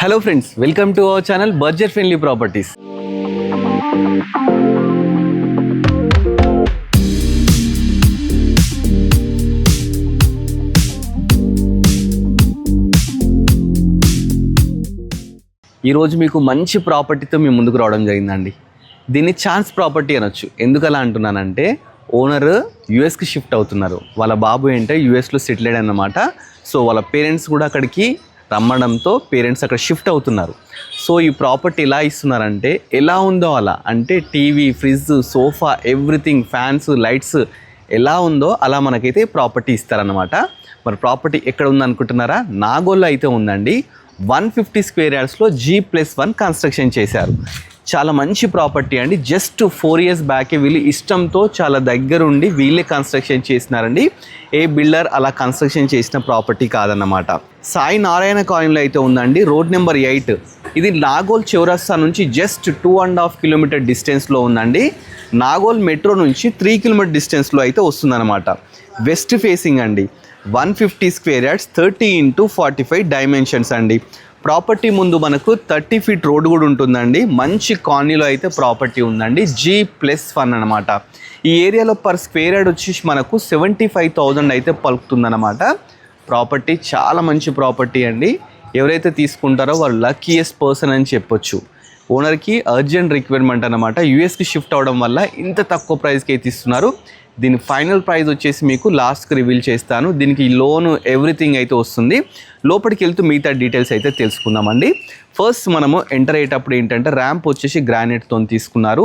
Hello friends, welcome to our channel budget friendly properties. ఈరోజు మీకు మంచి ప్రాపర్టీతో మీ ముందుకు రావడం జరిగిందండి. దీన్ని ఛాన్స్ ప్రాపర్టీ అనొచ్చు. ఎందుకు అలా అంటున్నానంటే, ఓనర్ యూఎస్కి షిఫ్ట్ అవుతున్నారు. వాళ్ళ బాబు ఏంటంటే యూఎస్లో సెటిల్ అయ్యాడు అన్నమాట. సో వాళ్ళ పేరెంట్స్ కూడా అక్కడికి రమ్మడంతో పేరెంట్స్ అక్కడ షిఫ్ట్ అవుతున్నారు. సో ఈ ప్రాపర్టీ ఎలా ఇస్తున్నారంటే, ఎలా ఉందో అలా, అంటే TV, fridge, sofa, everything, fans, lights ఎలా ఉందో అలా మనకైతే ప్రాపర్టీ ఇస్తారన్నమాట. మరి ప్రాపర్టీ ఎక్కడ ఉందనుకుంటున్నారా? నాగోల్లో అయితే ఉందండి. 150 స్క్వేర్ యార్డ్స్లో G+1 కన్స్ట్రక్షన్ చేశారు. చాలా మంచి ప్రాపర్టీ అండి. జస్ట్ 4 years బ్యాకే వీళ్ళు ఇష్టంతో చాలా దగ్గరుండి వీళ్ళే కన్స్ట్రక్షన్ చేసినారండి. ఏ బిల్డర్ అలా కన్స్ట్రక్షన్ చేసిన ప్రాపర్టీ కాదన్నమాట. సాయి నారాయణ కాలనీలో అయితే ఉందండి, రోడ్ నెంబర్ 8. ఇది నాగోల్ చౌరస్తా నుంచి జస్ట్ 2.5 kilometer డిస్టెన్స్లో ఉందండి. నాగోల్ మెట్రో నుంచి 3 kilometer డిస్టెన్స్లో అయితే వస్తుందన్నమాట. వెస్ట్ ఫేసింగ్ అండి. 150 స్క్వేర్ యార్డ్స్, 30x45 డైమెన్షన్స్ అండి. ప్రాపర్టీ ముందు మనకు 30 feet రోడ్ కూడా ఉంటుందండి. మంచి కాలనీలో అయితే ప్రాపర్టీ ఉందండి. G+1 అనమాట. ఈ ఏరియాలో పర్ స్క్వేర్ యార్డ్ వచ్చేసి మనకు 75,000 అయితే పలుకుతుందన్నమాట. ప్రాపర్టీ చాలా మంచి ప్రాపర్టీ అండి. ఎవరైతే తీసుకుంటారో వాళ్ళు లక్కీయెస్ట్ పర్సన్ అని చెప్పొచ్చు. ఓనర్కి అర్జెంట్ రిక్వైర్మెంట్ అనమాట. యూఎస్కి షిఫ్ట్ అవడం వల్ల ఇంత తక్కువ ప్రైస్కి అయితే ఇస్తున్నారు. దీని ఫైనల్ ప్రైస్ వచ్చేసి మీకు లాస్ట్కి రివీల్ చేస్తాను. దీనికి లోన్ ఎవ్రీథింగ్ అయితే వస్తుంది. లోపలికి వెళ్తూ మిగతా డీటెయిల్స్ అయితే తెలుసుకుందామండి. ఫస్ట్ మనము ఎంటర్ అయ్యేటప్పుడు ఏంటంటే, ర్యాంప్ వచ్చేసి గ్రానైట్తో తీసుకున్నారు.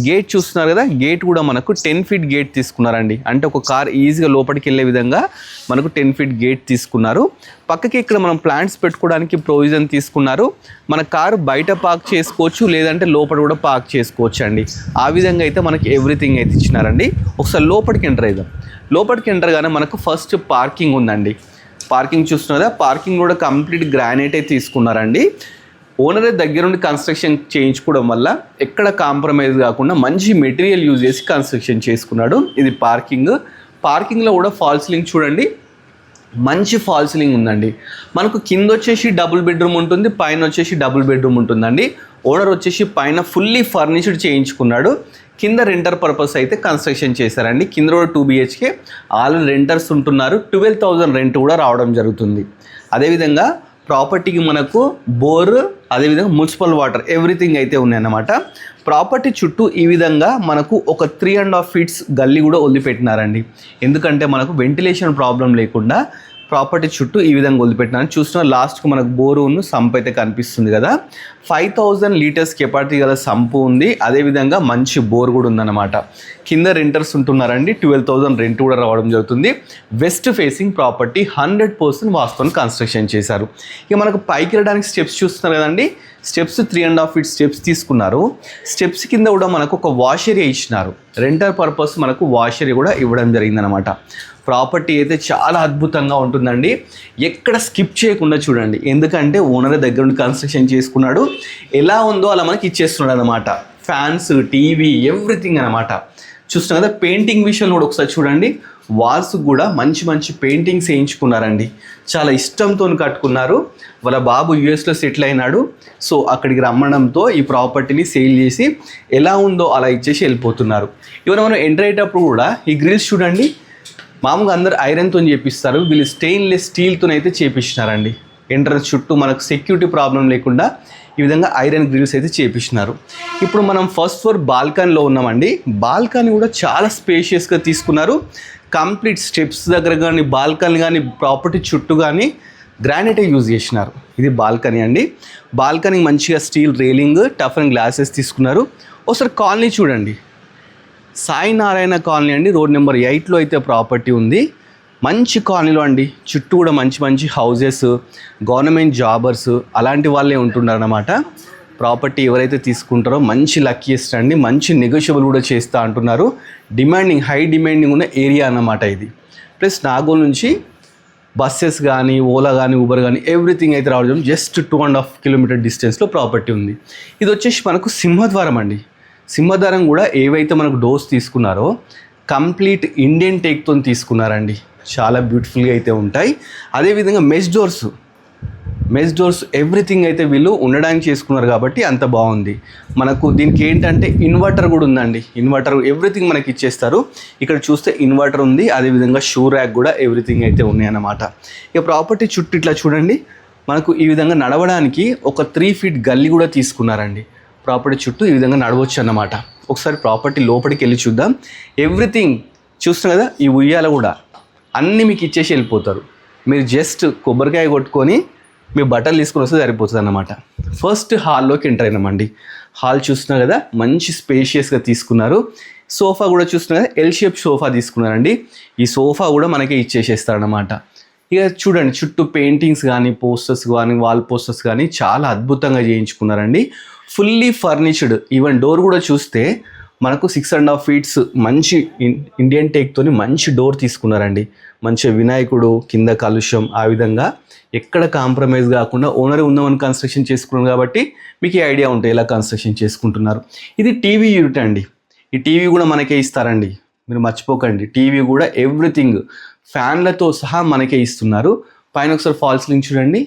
గేట్ చూస్తున్నారు కదా, గేట్ కూడా మనకు 10 feet గేట్ తీసుకున్నారండి. అంటే ఒక కార్ ఈజీగా లోపలికి వెళ్ళే విధంగా మనకు 10 feet గేట్ తీసుకున్నారు. పక్కకి ఇక్కడ మనం ప్లాంట్స్ పెట్టుకోవడానికి ప్రొవిజన్ తీసుకున్నారు. మన కారు బయట పార్క్ చేసుకోవచ్చు, లేదంటే లోపల కూడా పార్క్ చేసుకోవచ్చు అండి. ఆ విధంగా అయితే మనకి ఎవ్రీథింగ్ అయితే ఇచ్చినారండి. ఒకసారి లోపలికి ఎంటర్ అయిదాం. లోపలికి ఎంటర్ గానే మనకు ఫస్ట్ పార్కింగ్ ఉందండి. పార్కింగ్ చూస్తున్నారు కదా, పార్కింగ్ కూడా కంప్లీట్ గ్రానైట్ అయితే తీసుకున్నారండి. ఓనరే దగ్గరుండి కన్స్ట్రక్షన్ చేయించుకోవడం వల్ల ఎక్కడ కాంప్రమైజ్ కాకుండా మంచి మెటీరియల్ యూజ్ చేసి కన్స్ట్రక్షన్ చేసుకున్నాడు. ఇది పార్కింగ్. పార్కింగ్లో కూడా ఫాల్ సీలింగ్ చూడండి, మంచి ఫాల్ సీలింగ్ ఉందండి. మనకు కింద వచ్చేసి డబుల్ బెడ్రూమ్ ఉంటుంది, పైన వచ్చేసి డబుల్ బెడ్రూమ్ ఉంటుందండి. ఓనర్ వచ్చేసి పైన ఫుల్లీ ఫర్నిష్డ్ చేయించుకున్నాడు. కింద రెంటర్ పర్పస్ అయితే కన్స్ట్రక్షన్ చేశారండి. కింద కూడా 2 BHK. ఆల్రెడీ రెంటర్స్ ఉంటున్నారు. 12,000 రెంట్ కూడా రావడం జరుగుతుంది. అదేవిధంగా ప్రాపర్టీకి మనకు బోర్, అదేవిధంగా మున్సిపల్ వాటర్ ఎవ్రీథింగ్ అయితే ఉన్నాయన్నమాట. ప్రాపర్టీ చుట్టూ ఈ విధంగా మనకు ఒక 3.5 feet గల్లీ కూడా వదిలిపెట్టినారండి. ఎందుకంటే మనకు వెంటిలేషన్ ప్రాబ్లం లేకుండా ప్రాపర్టీ చుట్టూ ఈ విధంగా వదిలిపెట్టినారు. చూస్తున్న లాస్ట్కు మనకు బోరును సంపు అయితే కనిపిస్తుంది కదా. 5,000 liters కెపాసిటీ గల సంపు ఉంది. అదేవిధంగా మంచి బోర్ కూడా ఉందన్నమాట. కింద రెంటర్స్ ఉంటున్నారండి. 12,000 రెంట్ కూడా రావడం జరుగుతుంది. వెస్ట్ ఫేసింగ్ ప్రాపర్టీ 100% వాస్తుని కన్స్ట్రక్షన్ చేశారు. ఇక మనకు పైకి వెళ్ళడానికి స్టెప్స్ చూస్తున్నారు కదండి. స్టెప్స్ 3.5 feet స్టెప్స్ తీసుకున్నారు. స్టెప్స్ కింద కూడా మనకు ఒక వాష్ ఏరియా ఇచ్చినారు. రెంటర్ పర్పస్ మనకు వాష్ ఏరియా కూడా ఇవ్వడం జరిగిందనమాట. ప్రాపర్టీ అయితే చాలా అద్భుతంగా ఉంటుందండి. ఎక్కడ స్కిప్ చేయకుండా చూడండి, ఎందుకంటే ఓనర్ దగ్గర నుండి కన్స్ట్రక్షన్ చేసుకున్నాడు. ఎలా ఉందో అలా మనకి ఇచ్చేస్తున్నాడు అనమాట. ఫ్యాన్స్, టీవీ, ఎవ్రీథింగ్ అనమాట. చూస్తున్నాం కదా. పెయింటింగ్ విషయంలో కూడా ఒకసారి చూడండి. వాల్స్ కూడా మంచి మంచి పెయింటింగ్స్ వేయించుకున్నారండి. చాలా ఇష్టంతో కట్టుకున్నారు. వాళ్ళ బాబు యూఎస్లో సెటిల్ అయినాడు. సో అక్కడికి రమ్మడంతో ఈ ప్రాపర్టీని సేల్ చేసి ఎలా ఉందో అలా ఇచ్చేసి వెళ్ళిపోతున్నారు. ఇవన్నీ మనం ఎంటర్ అయ్యేటప్పుడు కూడా ఈ గ్రిల్స్ చూడండి, మామూలుగా అందరు ఐరన్తో చేపిస్తారు, వీళ్ళు స్టెయిన్లెస్ స్టీల్తోనైతే చేపించినారండి. ఎంట్రన్స్ చుట్టూ మనకు సెక్యూరిటీ ప్రాబ్లం లేకుండా ఈ విధంగా ఐరన్ గ్రిల్స్ అయితే చేపించినారు. ఇప్పుడు మనం ఫస్ట్ ఫ్లోర్ బాల్కనీలో ఉన్నామండి. బాల్కనీ కూడా చాలా స్పేషియస్గా తీసుకున్నారు. కంప్లీట్ స్టెప్స్ దగ్గర కానీ, బాల్కనీ కానీ, ప్రాపర్టీ చుట్టూ కానీ గ్రానైటే యూజ్ చేసినారు. ఇది బాల్కనీ అండి. బాల్కనీ మంచిగా steel railing, tough and glasses తీసుకున్నారు. ఒకసారి కాలనీ చూడండి. సాయి నారాయణ కాలనీ అండి, రోడ్ నెంబర్ 8లో అయితే ప్రాపర్టీ ఉంది. మంచి కాలనీలో అండి. చుట్టూ కూడా మంచి మంచి హౌజెస్, గవర్నమెంట్ జాబర్స్ అలాంటి వాళ్ళే ఉంటున్నారన్నమాట. ప్రాపర్టీ ఎవరైతే తీసుకుంటారో మంచి లక్కీయెస్ట్ అండి. మంచి నెగోషియబుల్ కూడా చేస్తూ అంటున్నారు. డిమాండింగ్, హై డిమాండింగ్ ఉన్న ఏరియా అన్నమాట ఇది. ప్లస్ నాగోల్ నుంచి బస్సెస్ కానీ, ఓలా కానీ, ఊబర్ కానీ ఎవ్రీథింగ్ అయితే రావడం. జస్ట్ 2.5 kilometer డిస్టెన్స్లో ప్రాపర్టీ ఉంది. ఇది వచ్చేసి మనకు సింహద్వారం అండి. సింహద్వారం కూడా ఏవైతే మనకు డోర్స్ తీసుకున్నారో కంప్లీట్ ఇండియన్ టేక్తో తీసుకున్నారండి. చాలా బ్యూటిఫుల్గా అయితే ఉంటాయి. అదేవిధంగా mesh doors mesh doors everything అయితే వీళ్ళు ఉండడానికి చేసుకున్నారు కాబట్టి అంత బాగుంది. మనకు దీనికి ఏంటంటే ఇన్వర్టర్ కూడా ఉందండి. ఇన్వర్టర్ ఎవ్రీథింగ్ మనకి ఇచ్చేస్తారు. ఇక్కడ చూస్తే ఇన్వర్టర్ ఉంది, అదేవిధంగా షూ ర్యాక్ కూడా ఎవ్రీథింగ్ అయితే ఉన్నాయి అన్నమాట. ఇక ప్రాపర్టీ చుట్టూ ఇట్లా చూడండి, మనకు ఈ విధంగా నడవడానికి ఒక 3 feet గల్లీ కూడా తీసుకున్నారండి. ప్రాపర్టీ చుట్టూ ఈ విధంగా నడవచ్చు అన్నమాట. ఒకసారి ప్రాపర్టీ లోపలికి వెళ్ళి చూద్దాం. ఎవ్రీథింగ్ చూస్తున్నారు కదా, ఈ ఉయ్యాల కూడా అన్నీ మీకు ఇచ్చేసి వెళ్ళిపోతారు. మీరు జస్ట్ కొబ్బరికాయ కొట్టుకొని మీ బట్టలు తీసుకొని వస్తే సరిపోతుంది అన్నమాట. ఫస్ట్ హాల్లోకి ఎంటర్ అయినామండి. హాల్ చూస్తున్నారు కదా, మంచి స్పేషియస్గా తీసుకున్నారు. సోఫా కూడా చూస్తున్నారు కదా, ఎల్ షేప్ సోఫా తీసుకున్నారండి. ఈ సోఫా కూడా మనకే ఇచ్చేసేస్తారనమాట. ఇక చూడండి, చుట్టూ పెయింటింగ్స్ కానీ, పోస్టర్స్ కానీ, వాల్ పోస్టర్స్ కానీ చాలా అద్భుతంగా చేయించుకున్నారండి. Fully furnished. ఈవెన్ డోర్ కూడా చూస్తే మనకు 6.5 feet మంచి ఇండియన్ టేక్తోని మంచి డోర్ తీసుకున్నారండి. మంచి వినాయకుడు, కింద కలుషం, ఆ విధంగా ఎక్కడ కాంప్రమైజ్ కాకుండా ఓనర్ ఉందామని కన్స్ట్రక్షన్ చేసుకున్నాం కాబట్టి మీకు ఈ ఐడియా ఉంటుంది ఎలా కన్స్ట్రక్షన్ చేసుకుంటున్నారు. ఇది టీవీ యూనిట్ అండి. ఈ టీవీ కూడా మనకే ఇస్తారండి, మీరు మర్చిపోకండి. టీవీ కూడా ఎవ్రీథింగ్ ఫ్యాన్లతో సహా మనకే ఇస్తున్నారు. పైన ఒకసారి ఫాల్ సీలింగ్ చూడండి,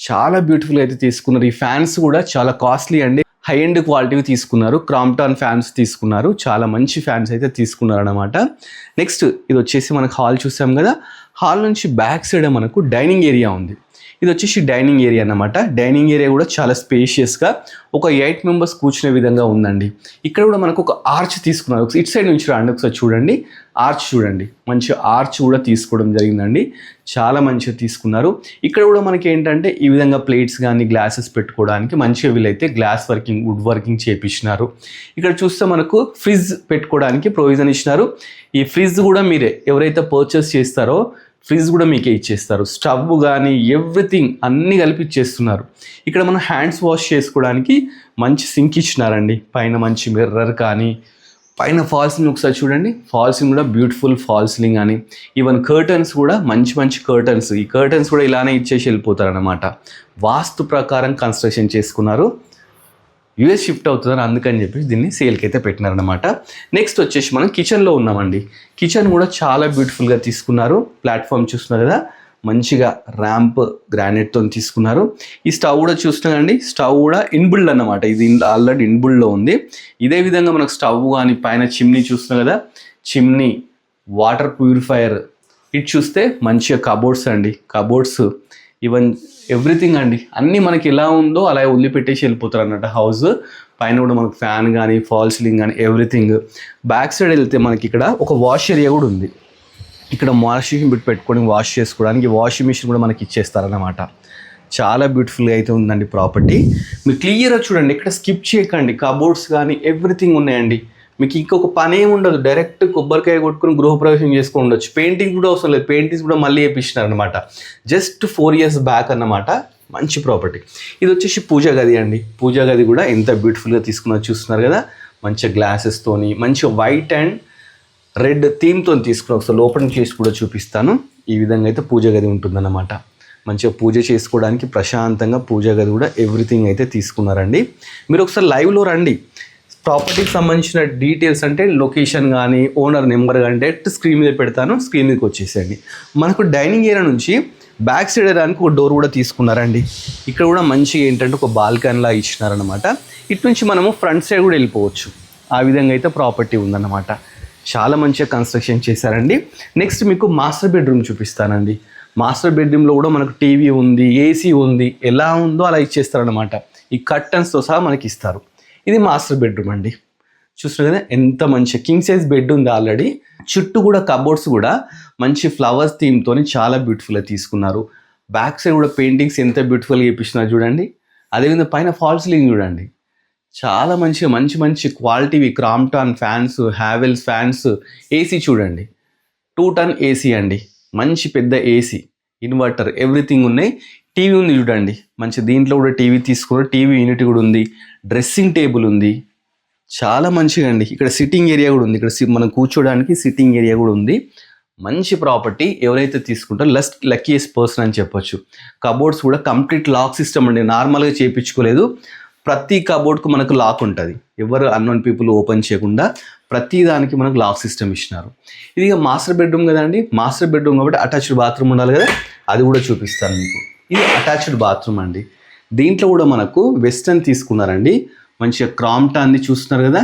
చాలా బ్యూటిఫుల్గా అయితే తీసుకున్నారు. ఈ ఫ్యాన్స్ కూడా చాలా కాస్ట్లీ అండి, హై ఎండ్ క్వాలిటీ తీసుకున్నారు. క్రాంప్టాన్ ఫ్యాన్స్ తీసుకున్నారు, చాలా మంచి ఫ్యాన్స్ అయితే తీసుకున్నారు అనమాట. నెక్స్ట్ ఇది వచ్చేసి మనకు హాల్ చూసాం కదా, హాల్ నుంచి బ్యాక్ సైడ్ మనకు డైనింగ్ ఏరియా ఉంది. ఇది వచ్చేసి డైనింగ్ ఏరియా అన్నమాట. డైనింగ్ ఏరియా కూడా చాలా స్పేషియస్గా ఒక 8 members కూర్చునే విధంగా ఉందండి. ఇక్కడ కూడా మనకు ఒక ఆర్చ్ తీసుకున్నారు. ఇటు సైడ్ నుంచి రండి, ఒకసారి చూడండి, ఆర్చ్ చూడండి, మంచి ఆర్చ్ కూడా తీసుకోవడం జరిగిందండి. చాలా మంచిగా తీసుకున్నారు. ఇక్కడ కూడా మనకి ఏంటంటే ఈ విధంగా ప్లేట్స్ కానీ గ్లాసెస్ పెట్టుకోవడానికి మంచిగా వీలైతే గ్లాస్ వర్కింగ్, వుడ్ వర్కింగ్ చేపించినారు. ఇక్కడ చూస్తే మనకు ఫ్రిడ్జ్ పెట్టుకోవడానికి ప్రొవిజన్ ఇచ్చినారు. ఈ ఫ్రిడ్జ్ కూడా మీరే ఎవరైతే పర్చేస్ చేస్తారో ఫ్రిడ్జ్ కూడా మీకే ఇచ్చేస్తారు. స్టవ్ కానీ ఎవ్రీథింగ్ అన్నీ కలిపి ఇచ్చేస్తున్నారు. ఇక్కడ మనం హ్యాండ్స్ వాష్ చేసుకోవడానికి మంచి సింక్ ఇచ్చినారండి. పైన మంచి మిర్రర్ కానీ, పైన ఫాల్ సీలింగ్ ఒకసారి చూడండి, ఫాల్ సీలింగ్ కూడా బ్యూటిఫుల్ ఫాల్ సీలింగ్ అని, ఈవెన్ కర్టన్స్ కూడా మంచి మంచి కర్టన్స్. ఈ కర్టన్స్ కూడా ఇలానే ఇచ్చేసి వెళ్ళిపోతారు అన్నమాట. వాస్తు ప్రకారం కన్స్ట్రక్షన్ చేసుకున్నారు. యూఎస్ షిఫ్ట్ అవుతుందని అందుకని చెప్పి దీన్ని సేల్కి అయితే పెట్టినారనమాట. నెక్స్ట్ వచ్చేసి మనం కిచెన్లో ఉన్నామండి. కిచెన్ కూడా చాలా బ్యూటిఫుల్గా తీసుకున్నారు. ప్లాట్ఫామ్ చూస్తున్నారు కదా, మంచిగా ర్యాంప్ గ్రానైట్తో తీసుకున్నారు. ఈ స్టవ్ కూడా చూస్తున్నారండి, స్టవ్ కూడా ఇన్బిల్డ్ అన్నమాట. ఇది ఆల్రెడీ ఇన్బిల్డ్లో ఉంది. ఇదే విధంగా మనకు స్టవ్ కానీ, పైన చిమ్నీ చూస్తున్నాం కదా, చిమ్నీ, వాటర్ ప్యూరిఫైయర్, ఇటు చూస్తే మంచిగా కబోర్డ్స్ అండి. కబోర్డ్స్ ఈవెన్ ఎవ్రీథింగ్ అండి, అన్నీ మనకి ఎలా ఉందో అలా వదిలిపెట్టేసి వెళ్ళిపోతారు అన్నట్టు హౌస్. పైన కూడా మనకు ఫ్యాన్ కానీ, ఫాల్ సీలింగ్ కానీ ఎవ్రీథింగ్. బ్యాక్ సైడ్ వెళ్తే మనకి ఇక్కడ ఒక వాష్ ఏరియా కూడా ఉంది. ఇక్కడ వాషింగ్ బిట్ పెట్టుకొని వాష్ చేసుకోవడానికి వాషింగ్ మిషన్ కూడా మనకి ఇచ్చేస్తారన్నమాట. చాలా బ్యూటిఫుల్గా అయితే ఉందండి ప్రాపర్టీ. మీరు క్లియర్గా చూడండి, ఇక్కడ స్కిప్ చేయకండి. కబోర్డ్స్ కానీ ఎవ్రీథింగ్ ఉన్నాయండి. మీకు ఇంకొక పని ఏమి ఉండదు, డైరెక్ట్ కొబ్బరికాయ కొట్టుకుని గృహప్రవేశం చేసుకొని ఉండొచ్చు. పెయింటింగ్ కూడా అవసరం లేదు, పెయింటింగ్స్ కూడా మళ్ళీ వేయించినారు అనమాట. జస్ట్ 4 years బ్యాక్ అన్నమాట. మంచి ప్రాపర్టీ. ఇది వచ్చేసి పూజా గది అండి. పూజా గది కూడా ఎంత బ్యూటిఫుల్గా తీసుకున్నారు చూస్తున్నారు కదా, మంచిగా గ్లాసెస్తోని, మంచిగా వైట్ అండ్ రెడ్ థీమ్తో తీసుకున్నారు. ఒకసారి ఓపెన్ చేసి కూడా చూపిస్తాను. ఈ విధంగా అయితే పూజా గది ఉంటుందన్నమాట. మంచిగా పూజ చేసుకోవడానికి ప్రశాంతంగా పూజా గది కూడా ఎవ్రీథింగ్ అయితే తీసుకున్నారండి. మీరు ఒకసారి లైవ్లో రండి. ప్రాపర్టీకి సంబంధించిన డీటెయిల్స్ అంటే లొకేషన్ కానీ, ఓనర్ నెంబర్ కానీ డైరెక్ట్ స్క్రీన్ మీద పెడతాను, స్క్రీన్ మీదకి వచ్చేసేయండి. మనకు డైనింగ్ ఏరియా నుంచి బ్యాక్ సైడ్ ఏరియానికి ఒక డోర్ కూడా తీసుకున్నారండి. ఇక్కడ కూడా మంచిగా ఏంటంటే ఒక బాల్కనీలా ఇచ్చినారనమాట. ఇటు నుంచి మనము ఫ్రంట్ సైడ్ కూడా వెళ్ళిపోవచ్చు. ఆ విధంగా అయితే ప్రాపర్టీ ఉందన్నమాట. చాలా మంచిగా కన్స్ట్రక్షన్ చేశారండి. నెక్స్ట్ మీకు మాస్టర్ బెడ్రూమ్ చూపిస్తానండి. మాస్టర్ బెడ్రూమ్లో కూడా మనకు టీవీ ఉంది, ఏసీ ఉంది, ఎలా ఉందో అలా ఇచ్చేస్తారనమాట. ఈ కర్టన్స్తో సహా మనకి ఇస్తారు. ఇది మాస్టర్ బెడ్రూమ్ అండి. చూస్తున్నారు కదా, ఎంత మంచి కింగ్ సైజ్ బెడ్ ఉంది ఆల్రెడీ. చుట్టూ కూడా కబోర్డ్స్ కూడా మంచి ఫ్లవర్స్ థీమ్తో చాలా బ్యూటిఫుల్గా తీసుకున్నారు. బ్యాక్ సైడ్ కూడా పెయింటింగ్స్ ఎంత బ్యూటిఫుల్గా వేపిస్తున్నారు చూడండి. అదేవిధంగా పైన ఫాల్ సీలింగ్ చూడండి, చాలా మంచిగా మంచి మంచి క్వాలిటీవి Crompton fans, Havells fans. AC చూడండి, 2 ton ఏసీ అండి, మంచి పెద్ద ఏసీ, ఇన్వర్టర్ ఎవ్రీథింగ్ ఉన్నాయి. టీవీ ఉంది చూడండి, మంచి దీంట్లో కూడా టీవీ తీసుకున్నారు. టీవీ యూనిట్ కూడా ఉంది, డ్రెస్సింగ్ టేబుల్ ఉంది, చాలా మంచిగా అండి. ఇక్కడ సిట్టింగ్ ఏరియా కూడా ఉంది, ఇక్కడ మనం కూర్చోడానికి సిట్టింగ్ ఏరియా కూడా ఉంది. మంచి ప్రాపర్టీ. ఎవరైతే తీసుకుంటారో లక్కీయెస్ట్ పర్సన్ అని చెప్పొచ్చు. కబోర్డ్స్ కూడా కంప్లీట్ లాక్ సిస్టమ్ అండి, నార్మల్గా చేయించుకోలేదు. ప్రతి కబోర్డ్కు మనకు లాక్ ఉంటుంది, ఎవరు అన్నోన్ పీపుల్ ఓపెన్ చేయకుండా ప్రతి దానికి మనకు లాక్ సిస్టమ్ ఇచ్చినారు. ఇది మాస్టర్ బెడ్రూమ్ కదండి. మాస్టర్ బెడ్రూమ్ కాబట్టి అటాచ్డ్ బాత్రూమ్ ఉండాలి కదా, అది కూడా చూపిస్తాను మీకు. ఇది అటాచ్డ్ బాత్రూమ్ అండి. దీంట్లో కూడా మనకు వెస్టర్న్ తీసుకున్నారండి. మంచిగా క్రాంప్టాన్ని చూస్తున్నారు కదా,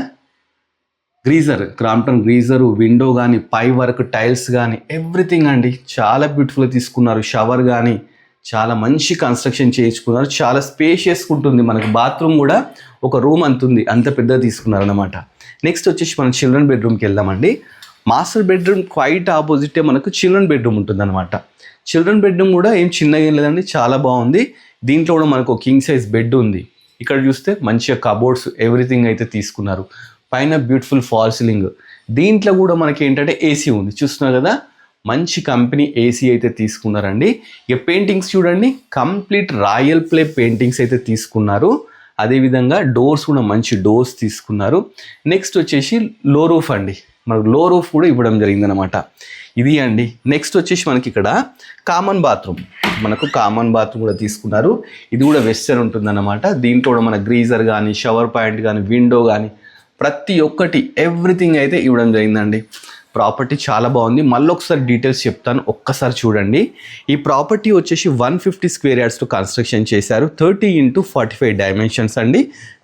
క్రాంప్టన్ గ్రీజరు, విండో కానీ పై వరకు టైల్స్ కానీ ఎవ్రీథింగ్ అండి చాలా బ్యూటిఫుల్గా తీసుకున్నారు. షవర్ కానీ చాలా మంచి కన్స్ట్రక్షన్ చేయించుకున్నారు. చాలా స్పేషియస్గా ఉంటుంది. మనకు బాత్రూమ్ కూడా ఒక రూమ్ అంతుంది, అంత పెద్దగా తీసుకున్నారు అనమాట. నెక్స్ట్ వచ్చేసి మనం చిల్డ్రన్ బెడ్రూమ్కి వెళ్దామండి. మాస్టర్ బెడ్రూమ్ క్వైట్ ఆపోజిటే మనకు చిల్డ్రన్ బెడ్రూమ్ ఉంటుంది అనమాట. చిల్డ్రన్ బెడ్రూమ్ కూడా ఏం చిన్నగా ఏం లేదండి, చాలా బాగుంది. దీంట్లో కూడా మనకు కింగ్ సైజ్ బెడ్ ఉంది. ఇక్కడ చూస్తే మంచిగా కబోర్డ్స్ ఎవ్రీథింగ్ అయితే తీసుకున్నారు. పైన బ్యూటిఫుల్ ఫాల్ సీలింగ్. దీంట్లో కూడా మనకి ఏంటంటే ఏసీ ఉంది, చూస్తున్నారు కదా, మంచి కంపెనీ ఏసీ అయితే తీసుకున్నారండి. ఇక పెయింటింగ్స్ చూడండి, కంప్లీట్ రాయల్ ప్లే పెయింటింగ్స్ అయితే తీసుకున్నారు. అదేవిధంగా డోర్స్ కూడా మంచి డోర్స్ తీసుకున్నారు. నెక్స్ట్ వచ్చేసి లో రూఫ్ అండి, మనకు లో రూఫ్ కూడా ఇవ్వడం జరిగిందనమాట. ఇది అండి. నెక్స్ట్ వచ్చేసి మనకి ఇక్కడ కామన్ బాత్రూమ్ కూడా తీసుకున్నారు. ఇది కూడా వెస్టర్న్ ఉంటుందన్నమాట. దీంట్లో కూడా మన గ్రీజర్ కానీ షవర్ పాయింట్ కానీ విండో కానీ ప్రతి ఒక్కటి ఎవ్రీథింగ్ అయితే ఇవ్వడం జరిగిందండి. ప్రాపర్టీ చాలా బాగుంది. మళ్ళీ ఒకసారి డీటెయిల్స్ చెప్తాను, ఒక్కసారి చూడండి. ఈ ప్రాపర్టీ వచ్చేసి 150 స్క్వేర్ యార్డ్స్తో కన్స్ట్రక్షన్ చేశారు. 30x45 డైమెన్షన్స్ అండి.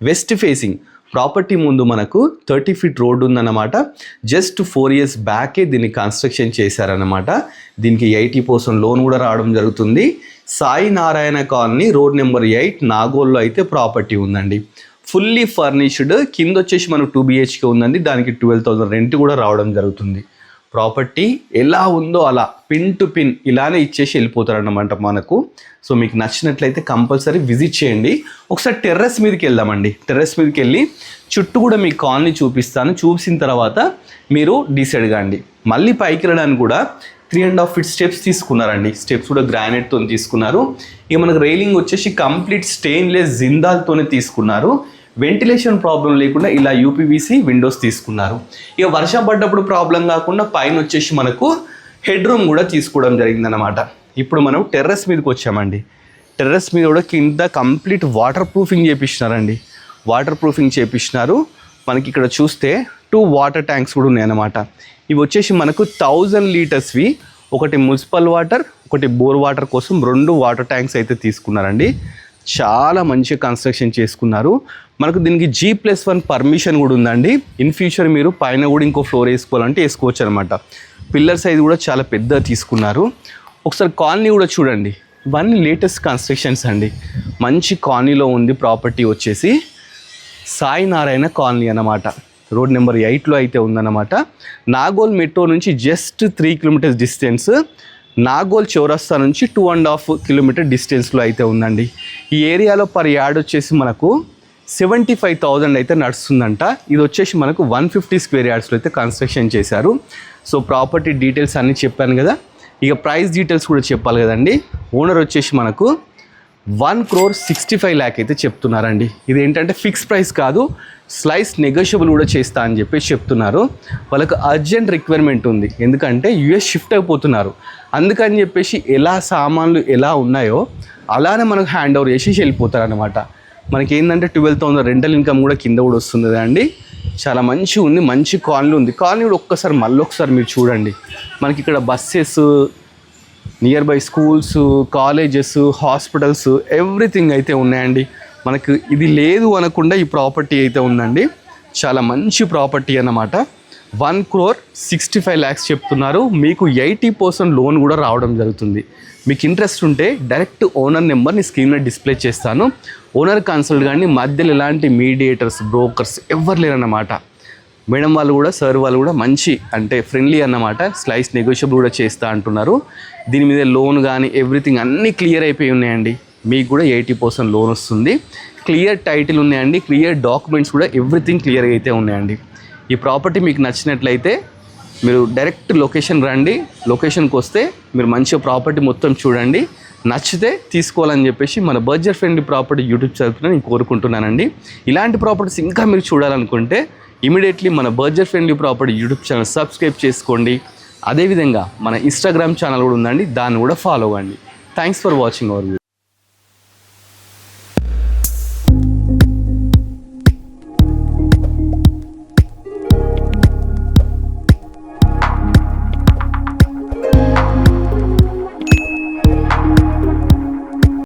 West facing. ప్రాపర్టీ ముందు మనకు 30 ఫీట్ రోడ్ ఉందన్నమాట. జస్ట్ 4 years బ్యాకే దీన్ని కన్స్ట్రక్షన్ చేశారన్నమాట. దీనికి 80% లోన్ కూడా రావడం జరుగుతుంది. Sai Narayana colony, road number 8, నాగోల్లో అయితే ప్రాపర్టీ ఉందండి. Fully furnished. కింద వచ్చేసి మనకు 2 BHK ఉందండి. దానికి 12,000 రెంట్ కూడా రావడం జరుగుతుంది. ప్రాపర్టీ ఎలా ఉందో అలా పిన్ టు పిన్ ఇలానే ఇచ్చేసి వెళ్ళిపోతారన్నమాట మనకు. సో మీకు నచ్చినట్లయితే కంపల్సరీ విజిట్ చేయండి. ఒకసారి టెర్రస్ మీదకి వెళ్దామండి. టెర్రస్ మీదకి వెళ్ళి చుట్టూ కూడా మీ కాలనీ చూపిస్తాను. చూసిన తర్వాత మీరు డిసైడ్ కాండి. మళ్ళీ పైకి వెళ్ళడానికి కూడా 3.5 feet స్టెప్స్ తీసుకున్నారండి. స్టెప్స్ కూడా గ్రానైట్తో తీసుకున్నారు. ఇక మనకు రైలింగ్ వచ్చేసి కంప్లీట్ స్టెయిన్లెస్ జిందాల్తోనే తీసుకున్నారు. వెంటిలేషన్ ప్రాబ్లం లేకుండా ఇలా యూపీవీసీ విండోస్ తీసుకున్నారు. ఇక వర్షం పడ్డప్పుడు ప్రాబ్లం కాకుండా పైన వచ్చేసి మనకు హెడ్ రూమ్ కూడా తీసుకోవడం జరిగిందనమాట. ఇప్పుడు మనం టెర్రస్ మీదకి వచ్చామండి. టెర్రస్ మీద కూడా కింద కంప్లీట్ వాటర్ ప్రూఫింగ్ చేపించినారండి. వాటర్ ప్రూఫింగ్ చేపించినారు. మనకి ఇక్కడ చూస్తే 2 వాటర్ ట్యాంక్స్ కూడా ఉన్నాయన్నమాట. ఇవి వచ్చేసి మనకు 1000 లీటర్స్వి, ఒకటి మున్సిపల్ వాటర్, ఒకటి బోర్ వాటర్ కోసం 2 వాటర్ ట్యాంక్స్ అయితే తీసుకున్నారండి. చాలా మంచిగా కన్స్ట్రక్షన్ చేసుకున్నారు. మనకు దీనికి G+1 పర్మిషన్ కూడా ఉందండి. ఇన్ ఫ్యూచర్ మీరు పైన కూడా ఇంకో ఫ్లోర్ వేసుకోవాలంటే వేసుకోవచ్చు అనమాట. పిల్లర్ సైజ్ కూడా చాలా పెద్దగా తీసుకున్నారు. ఒకసారి కాలనీ కూడా చూడండి. ఇవన్నీ లేటెస్ట్ కన్స్ట్రక్షన్స్ అండి. మంచి కాలనీలో ఉంది. ప్రాపర్టీ వచ్చేసి సాయి నారాయణ కాలనీ అన్నమాట. రోడ్ నెంబర్ 8లో అయితే ఉందన్నమాట. నాగోల్ మెట్రో నుంచి జస్ట్ 3 kilometers డిస్టెన్స్. నాగోల్ చౌరస్తా నుంచి 2.5 kilometer డిస్టెన్స్లో అయితే ఉందండి. ఈ ఏరియాలో పర్ యార్డ్ వచ్చేసి మనకు 75,000 అయితే నడుస్తుందంట. ఇది వచ్చేసి మనకు 150 స్క్వేర్ యార్డ్స్లో అయితే కన్స్ట్రక్షన్ చేశారు. సో ప్రాపర్టీ డీటెయిల్స్ అన్నీ చెప్పాను కదా. ఇక ప్రైస్ డీటెయిల్స్ కూడా చెప్పాలి కదండి. ఓనర్ వచ్చేసి మనకు 1,65 lakh అయితే చెప్తున్నారండి. ఇది ఏంటంటే ఫిక్స్ ప్రైస్ కాదు, స్లైస్ నెగోషియబుల్ కూడా చేస్తా అని చెప్పి చెప్తున్నారు. వాళ్ళకు అర్జెంట్ రిక్వైర్మెంట్ ఉంది, ఎందుకంటే US షిఫ్ట్ అయిపోతున్నారు. అందుకని చెప్పేసి ఎలా సామాన్లు ఎలా ఉన్నాయో అలానే మనకు హ్యాండ్ ఓవర్ చేసి వెళ్ళిపోతారనమాట. మనకి ఏంటంటే 12,000 రెంటల్ ఇన్కమ్ కూడా కింద కూడా వస్తుంది అండి. చాలా మంచిగా ఉంది, మంచి కాలనీ ఉంది. కాలనీ కూడా మళ్ళీ ఒకసారి మీరు చూడండి. మనకి ఇక్కడ buses, near by schools, colleges, hospitals everything అయితే ఉన్నాయండి. మనకు ఇది లేదు అనకుండా ఈ ప్రాపర్టీ అయితే ఉందండి. చాలా మంచి ప్రాపర్టీ అన్నమాట. 1,65 lakhs చెప్తున్నారు. మీకు 80% లోన్ కూడా రావడం జరుగుతుంది. మీకు ఇంట్రెస్ట్ ఉంటే డైరెక్ట్ ఓనర్ నెంబర్ని స్క్రీన్ మీద డిస్ప్లే చేస్తాను. ఓనర్ కన్సల్ట్ కానీ మధ్యలో ఎలాంటి మీడియేటర్స్, బ్రోకర్స్ ఎవ్వరు లేరన్నమాట. మేడం వాళ్ళు కూడా, సార్ వాళ్ళు కూడా మంచి అంటే ఫ్రెండ్లీ అన్నమాట. స్లైస్ నెగోషియబుల్ కూడా చేస్తా అంటున్నారు. దీని మీద లోన్ కానీ ఎవ్రీథింగ్ అన్నీ క్లియర్ అయిపోయి ఉన్నాయండి. మీకు కూడా 80% లోన్ వస్తుంది. క్లియర్ టైటిల్ ఉన్నాయండి, క్లియర్ డాక్యుమెంట్స్ కూడా ఎవ్రీథింగ్ క్లియర్గా అయితే ఉన్నాయండి. ఈ ప్రాపర్టీ మీకు నచ్చినట్లయితే మీరు డైరెక్ట్ లొకేషన్ రండి. లొకేషన్కి వస్తే మీరు మంచిగా ప్రాపర్టీ మొత్తం చూడండి. నచ్చితే తీసుకోవాలని చెప్పేసి మన budget friendly property YouTube channel నేను కోరుకుంటున్నానండి. ఇలాంటి ప్రాపర్టీస్ ఇంకా మీరు చూడాలనుకుంటే ఇమీడియట్లీ మన budget friendly property YouTube channel subscribe చేసుకోండి. అదేవిధంగా మన ఇన్స్టాగ్రామ్ ఛానల్ కూడా ఉందండి, దాన్ని కూడా ఫాలో అవ్వండి. Thanks for watching our video.